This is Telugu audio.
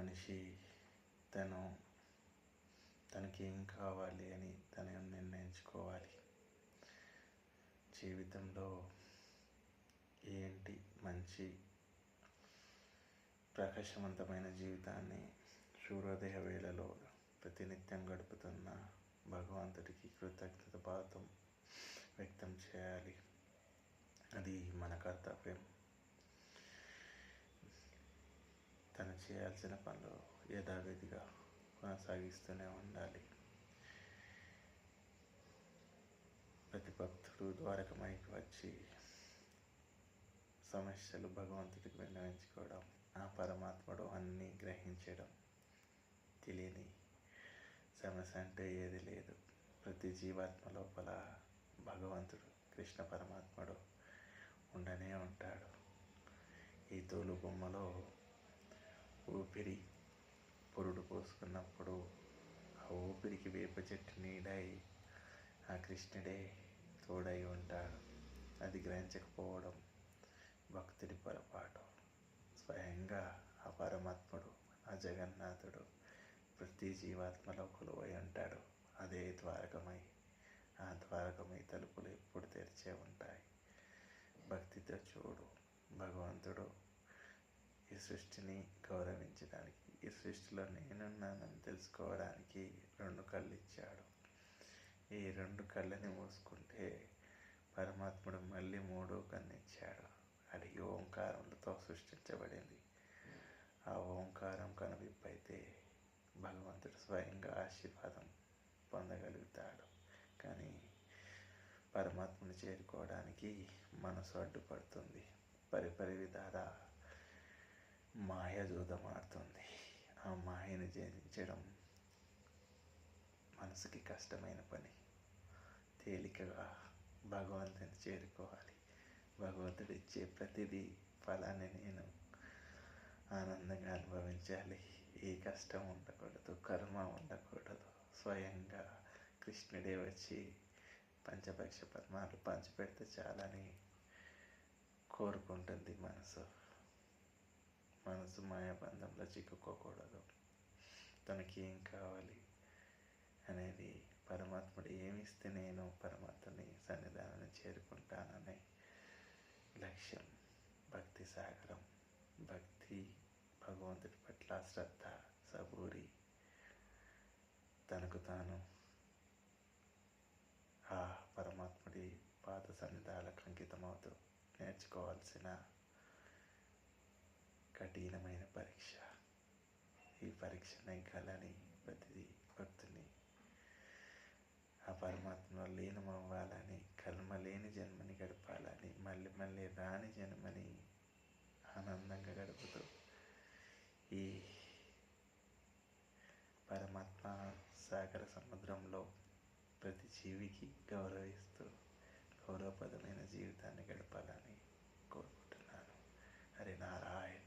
మనిషి తనకేం కావాలి అని తను నిర్ణయించుకోవాలి. జీవితంలో ఏంటి మంచి ప్రకాశవంతమైన జీవితాన్ని సూర్యోదయ వేళలో ప్రతినిత్యం గడుపుతున్న భగవంతుడికి కృతజ్ఞత భావం వ్యక్తం చేయాలి. అది మన కర్తవ్యం. తను చేయాల్సిన పనులు యథావిధిగా కొనసాగిస్తూనే ఉండాలి. ప్రతి భక్తుడు ద్వారకమాయికి వచ్చి సమస్యలు భగవంతుడికి విన్నవించుకోవడం, ఆ పరమాత్ముడు అన్నీ గ్రహించడం. తెలియని సమస్య అంటే ఏది లేదు. ప్రతి జీవాత్మ లోపల భగవంతుడు కృష్ణ పరమాత్ముడు ఉండనే ఉంటాడు. ఈ తోలు బొమ్మలో ఊపిరి పురుడు పోసుకున్నప్పుడు ఆ ఊపిరికి వేప చెట్టు నీడై ఆ కృష్ణుడే తోడై ఉంటాడు. అది గ్రహించకపోవడం భక్తుడి పొరపాటు. స్వయంగా ఆ పరమాత్ముడు, ఆ జగన్నాథుడు ప్రతి జీవాత్మలో కొలువై ఉంటాడు. అదే ద్వారకమై. ఆ ద్వారకమై తలుపులు ఎప్పుడు తెరిచే ఉంటాయి. భక్తితో చూడు. భగవంతుడు ఈ సృష్టిని గౌరవించడానికి, ఈ సృష్టిలో నేనున్నానని తెలుసుకోవడానికి 2 కళ్ళు ఇచ్చాడు. ఈ 2 కళ్ళని మూసుకుంటే పరమాత్ముడు మళ్ళీ 3వ కన్ను ఇచ్చాడు. అది ఓంకారంతో సృష్టించబడింది. ఆ ఓంకారం కనువిప్పైతే భగవంతుడు స్వయంగా ఆశీర్వాదం పొందగలుగుతాడు. కానీ పరమాత్మని చేరుకోవడానికి మనసు అడ్డుపడుతుంది. పరిపరి విధాల మాయ జూదమాడుతుంది. ఆ మాయను జయించడం మనసుకి కష్టమైన పని. తేలికగా భగవంతుని చేరుకోవాలి. భగవంతుడు ఇచ్చే ప్రతిదీ ఫలాన్ని నేను ఆనందంగా అనుభవించాలి. ఏ కష్టం ఉండకూడదు, కర్మ ఉండకూడదు. స్వయంగా కృష్ణుడే వచ్చి పంచభక్ష పరమాలు పంచిపెడితే చాలని కోరుకుంటుంది మనసు. మాయాబంధంలో చిక్కుకోకూడదు. తనకి ఏం కావాలి అనేది, పరమాత్ముడు ఏమిస్తే నేను పరమాత్మని సన్నిధానాన్ని చేరుకుంటాననే లక్ష్యం. భక్తి సాగరం. భక్తి భగవంతుడి పట్ల శ్రద్ధ, సబూరి, తనకు తాను ఆ పరమాత్ముడి పాద సన్నిధాలకు అంకితమవుతూ నేర్చుకోవాల్సిన కఠినమైన పరీక్ష. ఈ పరీక్ష నెగ్గాలని ప్రతి భక్తుని ఆ పరమాత్మలో లీనమవ్వాలని, కర్మ లేని జన్మని గడపాలని, మళ్ళీ మళ్ళీ రాని జన్మని ఆనందంగా గడుపుతూ ఈ పరమాత్మ సాగర సముద్రంలో ప్రతి జీవికి గౌరవిస్తూ గౌరవప్రదమైన జీవితాన్ని గడపాలని కోరుకుంటున్నాను. హరి నారాయణ.